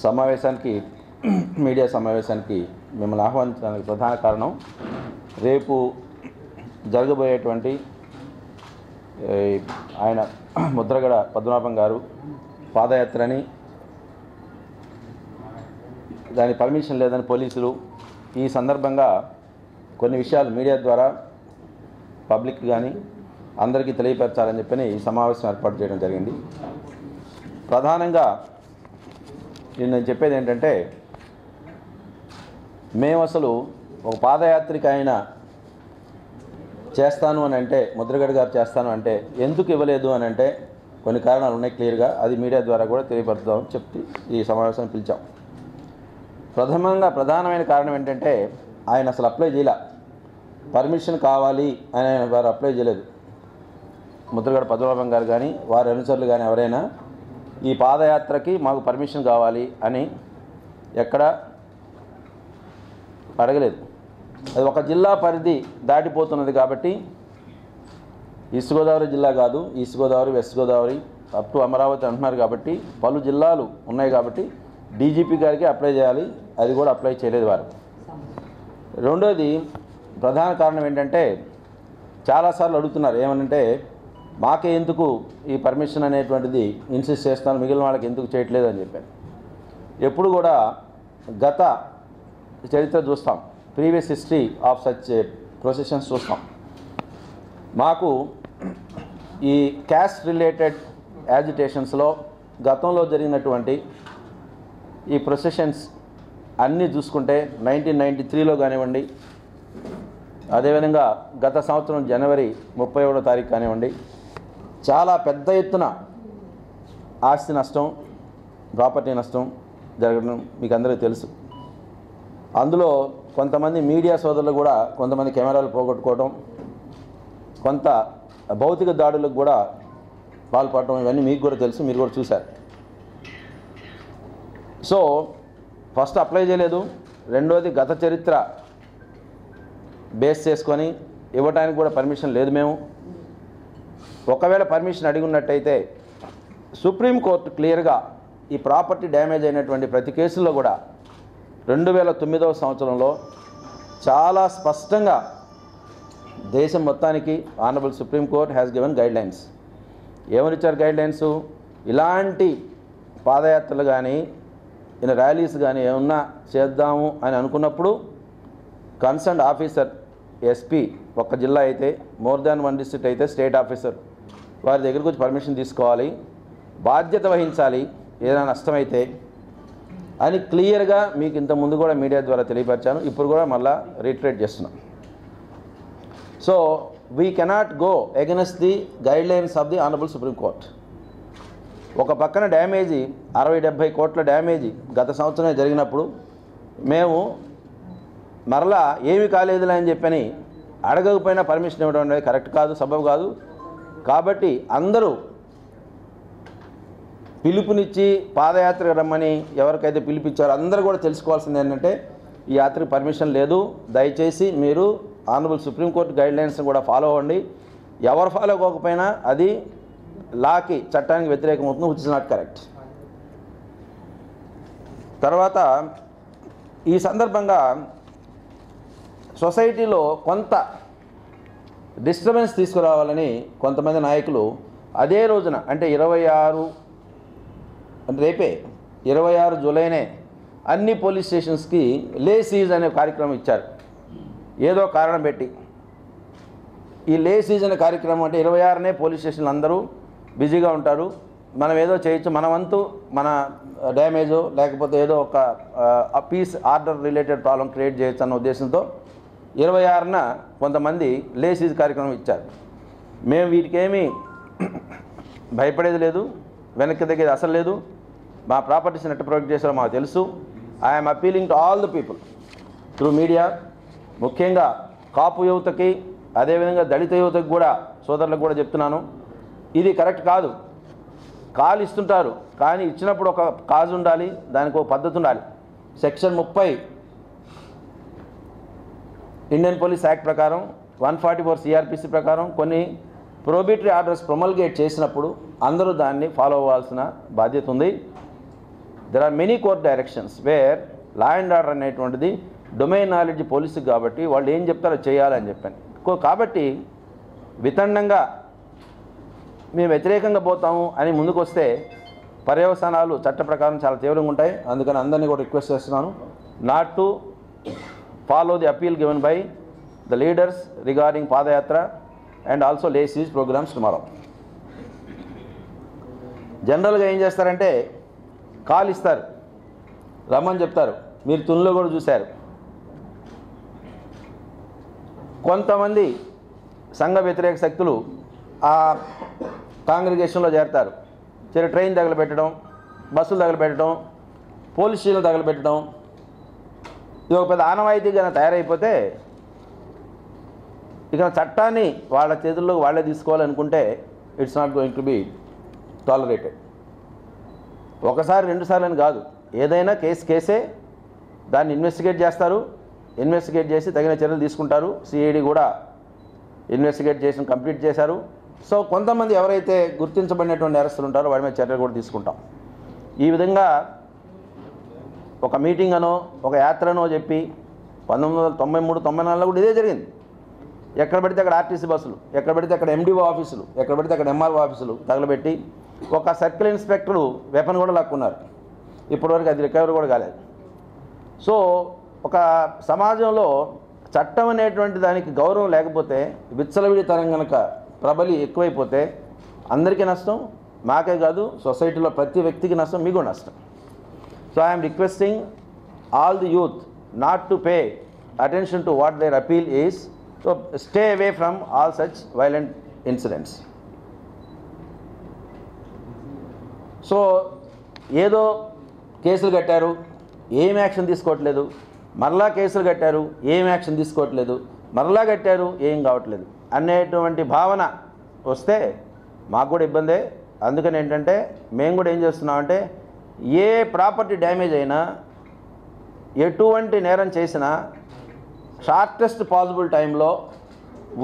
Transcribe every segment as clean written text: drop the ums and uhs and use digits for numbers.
సమావేశానికి మీడియా సమావేశానికి మిమ్మల్ని ఆహ్వానించడానికి ప్రధాన కారణం రేపు జరగబోయేటువంటి ఆయన ముద్రగడ పద్మనాభం గారు పాదయాత్రని దాని పర్మిషన్ లేదని పోలీసులు ఈ సందర్భంగా కొన్ని విషయాలు మీడియా ద్వారా పబ్లిక్ కానీ అందరికీ తెలియపరచాలని చెప్పని ఈ సమావేశం ఏర్పాటు చేయడం జరిగింది. ప్రధానంగా నేను చెప్పేది ఏంటంటే, మేము అసలు ఒక పాదయాత్రికి ఆయన చేస్తాను అని అంటే, ముద్రగడ గారు చేస్తాను అంటే ఎందుకు ఇవ్వలేదు అని అంటే కొన్ని కారణాలు ఉన్నాయి క్లియర్గా. అది మీడియా ద్వారా కూడా తెలియపరుద్దామని చెప్పి ఈ సమావేశాన్ని పిలిచాం. ప్రధానమైన కారణం ఏంటంటే, ఆయన అసలు అప్లై చేయలే. పర్మిషన్ కావాలి అని ఆయన వారు అప్లై చేయలేదు. ముద్రగడ పద్మనాభం గారు కానీ వారి అనుచరులు కానీ ఎవరైనా ఈ పాదయాత్రకి మాకు పర్మిషన్ కావాలి అని ఎక్కడ అడగలేదు. అది ఒక జిల్లా పరిధి దాటిపోతున్నది కాబట్టి, ఈస్ట్ గోదావరి జిల్లా కాదు, east Godavari, west Godavari up to Amaravati అంటున్నారు కాబట్టి పలు జిల్లాలు ఉన్నాయి కాబట్టి డీజీపీ గారికి అప్లై చేయాలి. అది కూడా అప్లై చేయలేదు వారు. రెండోది ప్రధాన కారణం ఏంటంటే, చాలాసార్లు అడుగుతున్నారు ఏమనంటే, మాకే ఎందుకు ఈ పర్మిషన్ అనేటువంటిది ఇన్సిస్ట్ చేస్తాను, మిగిలిన వాళ్ళకి ఎందుకు చేయట్లేదు అని చెప్పాను. ఎప్పుడు కూడా గత చరిత్ర చూస్తాం, previous history of such processions చూస్తాం. మాకు ఈ క్యాస్ట్ రిలేటెడ్ యాజిటేషన్స్లో గతంలో జరిగినటువంటి ఈ ప్రొసెషన్స్ అన్నీ చూసుకుంటే 1993లో కానివ్వండి, అదేవిధంగా గత సంవత్సరం జనవరి 31వ తారీఖు కానివ్వండి, చాలా పెద్ద ఎత్తున ఆస్తి నష్టం, ప్రాపర్టీ నష్టం జరగడం మీకు అందరికీ తెలుసు. అందులో కొంతమంది మీడియా సోదరులు కూడా కొంతమంది కెమెరాలు పోగొట్టుకోవడం, కొంత భౌతిక దాడులకు కూడా పాల్పడటం, ఇవన్నీ మీకు కూడా తెలుసు, మీరు కూడా చూశారు. సో ఫస్ట్ అప్లై చేయలేదు. రెండోది గత చరిత్ర బేస్ చేసుకొని ఇవ్వడానికి కూడా పర్మిషన్ లేదు. మేము ఒకవేళ పర్మిషన్ అడిగి ఉన్నట్టయితే సుప్రీంకోర్టు క్లియర్గా ఈ ప్రాపర్టీ డ్యామేజ్ అయినటువంటి ప్రతి కేసుల్లో కూడా 2009వ సంవత్సరంలో చాలా స్పష్టంగా దేశం మొత్తానికి honourable Supreme Court has given guidelines. ఏమనిచ్చారు గైడ్లైన్స్? ఇలాంటి పాదయాత్రలు కానీ ర్యాలీస్ కానీ ఏమన్నా చేద్దాము అని అనుకున్నప్పుడు కన్సర్న్ ఆఫీసర్, ఎస్పీ ఒక జిల్లా అయితే, మోర్ దాన్ వన్ డిస్ట్రిక్ట్ అయితే స్టేట్ ఆఫీసర్ వారి దగ్గరకు వచ్చి పర్మిషన్ తీసుకోవాలి, బాధ్యత వహించాలి ఏదైనా నష్టమైతే అని క్లియర్గా మీకు ఇంత ముందు కూడా మీడియా ద్వారా తెలియపరిచాను. ఇప్పుడు కూడా మళ్ళీ రీట్రేట్ చేస్తున్నాం. So we cannot go against the guidelines of the honourable Supreme Court. ఒక పక్కన డ్యామేజీ 60-70 కోట్ల డ్యామేజీ గత సంవత్సరమే జరిగినప్పుడు మేము మరలా ఏమీ కాలేదులే అని చెప్పని అడగకపోయినా పర్మిషన్ ఇవ్వడం అనేది కరెక్ట్ కాదు, సబబు కాదు. కాబట్టి అందరూ పిలుపునిచ్చి పాదయాత్రకు రమ్మని ఎవరికైతే పిలిపించారో అందరూ కూడా తెలుసుకోవాల్సింది ఏంటంటే, ఈ యాత్రకు పర్మిషన్ లేదు. దయచేసి మీరు ఆనరబుల్ సుప్రీంకోర్టు గైడ్లైన్స్ని కూడా ఫాలో అవ్వండి. ఎవరు ఫాలో అవ్వకపోయినా అది లాకి, చట్టానికి వ్యతిరేకం అవుతుంది, విచ్ ఇస్ నాట్ కరెక్ట్. తర్వాత ఈ సందర్భంగా సొసైటీలో కొంత డిస్టర్బెన్స్ తీసుకురావాలని కొంతమంది నాయకులు అదే రోజున అంటే 26 అంటే రేపే 26 జూలైనే అన్ని పోలీస్ స్టేషన్స్కి లే సీజ్ అనే కార్యక్రమం ఇచ్చారు. ఏదో కారణం పెట్టి ఈ లే సీజ్ అనే కార్యక్రమం అంటే 26నే పోలీస్ స్టేషన్లు అందరూ బిజీగా ఉంటారు, మనం ఏదో చేయొచ్చు, మన వంతు మన డ్యామేజో లేకపోతే ఏదో ఒక peace order related problem create చేయొచ్చు అన్న ఉద్దేశంతో 26న కొంతమంది లే సీజ్ కార్యక్రమం ఇచ్చారు. మేము వీటికేమీ భయపడేది లేదు, వెనక్కి తగ్గేది అసలు లేదు. మా ప్రాపర్టీస్ని ఎట్లా ప్రొటెక్ట్ చేశారో మాకు తెలుసు. I'm appealing to all the people through media, ముఖ్యంగా కాపు యువతకి, అదేవిధంగా దళిత యువతకి కూడా, సోదరులకు కూడా చెప్తున్నాను, ఇది కరెక్ట్ కాదు. కాలు ఇస్తుంటారు కానీ ఇచ్చినప్పుడు ఒక కాజు ఉండాలి, దానికి ఒక పద్ధతి ఉండాలి. సెక్షన్ 30 ఇండియన్ పోలీస్ యాక్ట్ ప్రకారం, 144 సిఆర్పిసి ప్రకారం కొన్ని ప్రోబిటరీ ఆర్డర్స్ ప్రొమల్గేట్ చేసినప్పుడు అందరూ దాన్ని ఫాలో అవ్వాల్సిన బాధ్యత ఉంది. There are many court directions where law and order అనేటువంటిది డొమైన్ నాలెడ్జ్ పోలీసుకి కాబట్టి వాళ్ళు ఏం చెప్తారో చేయాలని చెప్పాను. కాబట్టి వితండంగా మేము వ్యతిరేకంగా పోతాము అని ముందుకు వస్తే పర్యవసానాలు చట్ట ప్రకారం చాలా తీవ్రంగా ఉంటాయి. అందుకని అందరినీ కూడా రిక్వెస్ట్ చేస్తున్నాను not to follow the appeal given by the leaders regarding padayatra and also లే సీజ్ ప్రోగ్రామ్స్ టుమారో. జనరల్గా ఏం చేస్తారంటే కాల్ ఇస్తారు, రమ్మని చెప్తారు. మీరు తునిలో కూడా చూశారు, కొంతమంది సంఘ వ్యతిరేక శక్తులు ఆ కాంగ్రిగేషన్లో చేరతారు. ట్రైన్ తగలబెట్టడం, బస్సులు తగలబెట్టడం, పోలీస్ స్టేషన్లు తగలబెట్టడం, ఇది ఒక పెద్ద ఆనవాయితీగా తయారైపోతే ఇక చట్టాన్ని వాళ్ళ చేతుల్లోకి వాళ్ళే తీసుకోవాలనుకుంటే it's not going to be tolerated. ఒకసారి రెండుసార్లు అని కాదు, ఏదైనా కేసే. దాన్ని ఇన్వెస్టిగేట్ చేస్తారు, ఇన్వెస్టిగేట్ చేసి తగిన చర్యలు తీసుకుంటారు. సిఐడి కూడా ఇన్వెస్టిగేషన్ కంప్లీట్ చేశారు. సో కొంతమంది ఎవరైతే గుర్తించబడినటువంటి నేరస్తులు ఉంటారో వాడి మీద చర్యలు కూడా తీసుకుంటాం. ఈ విధంగా ఒక మీటింగ్ అనో ఒక యాత్రనో చెప్పి 1993-94లో కూడా ఇదే జరిగింది. ఎక్కడ పడితే అక్కడ ఆర్టీసీ బస్సులు, ఎక్కడ పడితే అక్కడ ఎండిఓ ఆఫీసులు, ఎక్కడ పడితే అక్కడ ఎంఆర్ఓ ఆఫీసులు తగలబెట్టి ఒక సర్కిల్ ఇన్స్పెక్టరు వెపన్ కూడా లాక్కున్నారు. ఇప్పటివరకు అది రికవరీ కూడా కాలేదు. సో ఒక సమాజంలో చట్టం అనేటువంటి దానికి గౌరవం లేకపోతే, విచ్చలవిడితనం కనుక ప్రబలి ఎక్కువైపోతే అందరికీ నష్టం, మాకే కాదు సొసైటీలో ప్రతి వ్యక్తికి నష్టం, మీకు నష్టం. So I'm requesting all the youth not to pay attention to what there appeal is. So stay away from all such violent incidents. So ఏదో కేసులు కట్టారు, ఏం యాక్షన్ తీసుకోవట్లేదు, మరలా కేసులు కట్టారు, ఏం యాక్షన్ తీసుకోవట్లేదు, మరలా కట్టారు, ఏం కావట్లేదు అనేటువంటి భావన వస్తే మాకు కూడా ఇబ్బందే. అందుకని ఏంటంటే మేము కూడా ఏం చేస్తున్నామంటే ఏ ప్రాపర్టీ డ్యామేజ్ అయినా, ఎటువంటి నేరం చేసినా షార్టెస్ట్ పాసిబుల్ టైంలో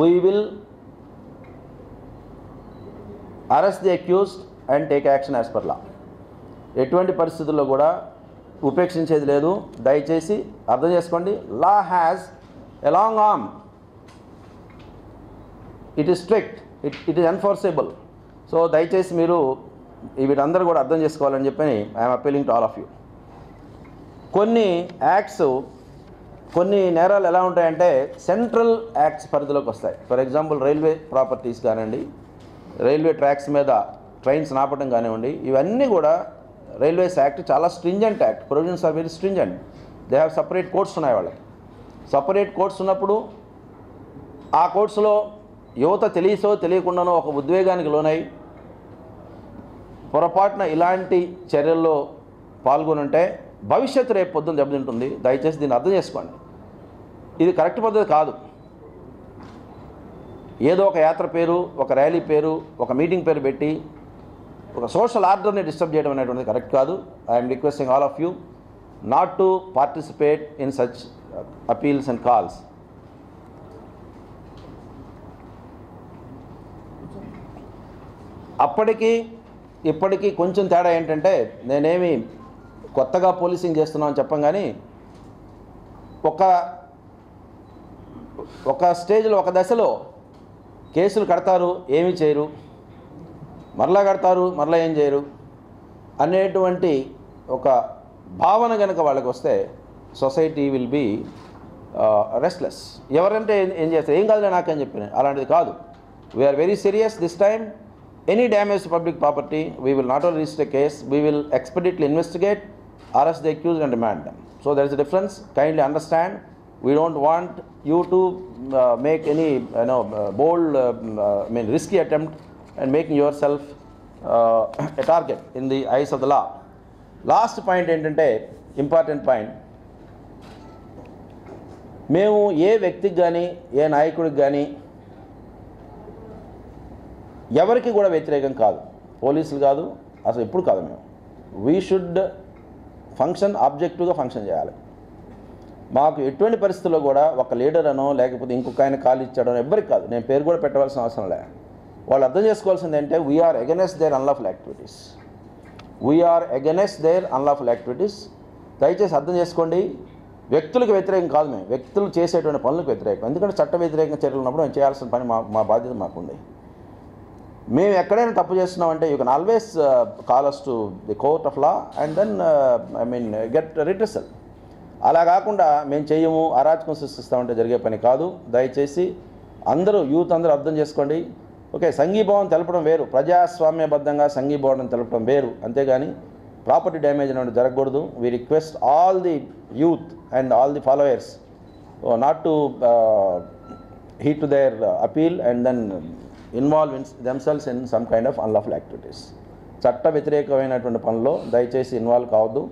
we will arrest the accused and take action as per law. ఎటువంటి పరిస్థితుల్లో కూడా ఉపేక్షించేది లేదు. దయచేసి అర్థం చేసుకోండి, law has a long arm, it is strict, it is enforceable. So దయచేసి మీరు వీటందరూ కూడా అర్థం చేసుకోవాలని చెప్పి I'm appealing to all of you. కొన్ని యాక్ట్స్, కొన్ని నేరాలు ఎలా ఉంటాయంటే సెంట్రల్ యాక్ట్స్ పరిధిలోకి వస్తాయి. ఫర్ ఎగ్జాంపుల్ రైల్వే ప్రాపర్టీస్ కానివ్వండి, రైల్వే ట్రాక్స్ మీద ట్రైన్స్ నాపడం కానివ్వండి, ఇవన్నీ కూడా రైల్వేస్ యాక్ట్ చాలా stringent act. Provisions are very stringent. They have separate courts ఉన్నాయి వాళ్ళకి. సపరేట్ కోర్ట్స్ ఉన్నప్పుడు ఆ కోర్ట్స్లో యువత తెలియసో తెలియకుండానో ఒక ఉద్వేగానికి లోనై పొరపాటున ఇలాంటి చర్యల్లో పాల్గొనుంటే భవిష్యత్తు రేపు పొద్దున్న దెబ్బతింటుంది. దయచేసి దీన్ని అర్థం చేసుకోండి. ఇది కరెక్ట్ పద్ధతి కాదు. ఏదో ఒక యాత్ర పేరు, ఒక ర్యాలీ పేరు, ఒక మీటింగ్ పేరు పెట్టి ఒక సోషల్ ఆర్డర్ని డిస్టర్బ్ చేయడం అనేటువంటిది కరెక్ట్ కాదు. I'm requesting all of you not to participate in such appeals and calls. అప్పటికి ఇప్పటికీ కొంచెం తేడా ఏంటంటే, నేనేమి కొత్తగా పోలీసింగ్ చేస్తున్నామని చెప్పం కానీ ఒక స్టేజ్లో, ఒక దశలో కేసులు కడతారు, ఏమీ చేయరు, మరలా కడతారు, మరలా ఏం చేయరు అనేటువంటి ఒక భావన కనుక వాళ్ళకి వస్తే సొసైటీ విల్ బీ రెస్ట్లెస్. ఎవరంటే ఏం చేస్తారు, ఏం కాదులే నాకని చెప్పిన, అలాంటిది కాదు. We're very serious this time. Any damage to public property, we will not only register a case, we will expeditiously investigate, arrest the accused and remand them. So there is a difference. Kindly understand. We don't want you to make any bold, risky attempt and making yourself a target in the eyes of the law. Last point ఏంటంటే, important point. మేము ఏ వ్యక్తికి కానీ, ఏ నాయకుడికి కానీ, ఎవరికి కూడా వ్యతిరేకం కాదు. పోలీసులు కాదు, అసలు ఎప్పుడు కాదు. మేము వీ షుడ్ ఫంక్షన్ ఆబ్జెక్టివ్గా ఫంక్షన్ చేయాలి. మాకు ఎటువంటి పరిస్థితుల్లో కూడా ఒక లీడర్ అనో లేకపోతే ఇంకొక ఆయన కాల్ ఇచ్చాడనో ఎవ్వరికి కాదు. నేను పేరు కూడా పెట్టవలసిన అవసరం లే. వాళ్ళు అర్థం చేసుకోవాల్సింది ఏంటంటే we're against there unlawful activities. We're against there unlawful activities. దయచేసి అర్థం చేసుకోండి, వ్యక్తులకు వ్యతిరేకం కాదు, మేము వ్యక్తులు చేసేటువంటి పనులకు వ్యతిరేకం. ఎందుకంటే చట్ట వ్యతిరేకంగా చర్యలు ఉన్నప్పుడు మేము చేయాల్సిన పని మా బాధ్యత మాకుంది. మేము ఎక్కడైనా తప్పు చేస్తున్నామంటే you can always call us to the court of law and then get redressal. అలా కాకుండా మేము చెయ్యము, అరాచకం సృష్టిస్తామంటే జరిగే పని కాదు. దయచేసి అందరూ యూత్ అందరూ అర్థం చేసుకోండి. ఓకే, సంఘీభావం తెలపడం వేరు, ప్రజాస్వామ్యబద్ధంగా సంఘీభావం తెలపడం వేరు, అంతేగాని ప్రాపర్టీ డ్యామేజ్ అనేది జరగకూడదు. We request all the youth and all the followers not to heed to their appeal and then involve themselves in some kind of unlawful activities. చట్ట వ్యతిరేకమైనటువంటి పనుల్లో దయచేసి ఇన్వాల్వ్ కావద్దు.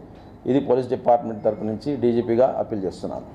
ఇది పోలీస్ డిపార్ట్మెంట్ తరపు నుంచి డీజీపీగా అప్పీల్ చేస్తున్నాను.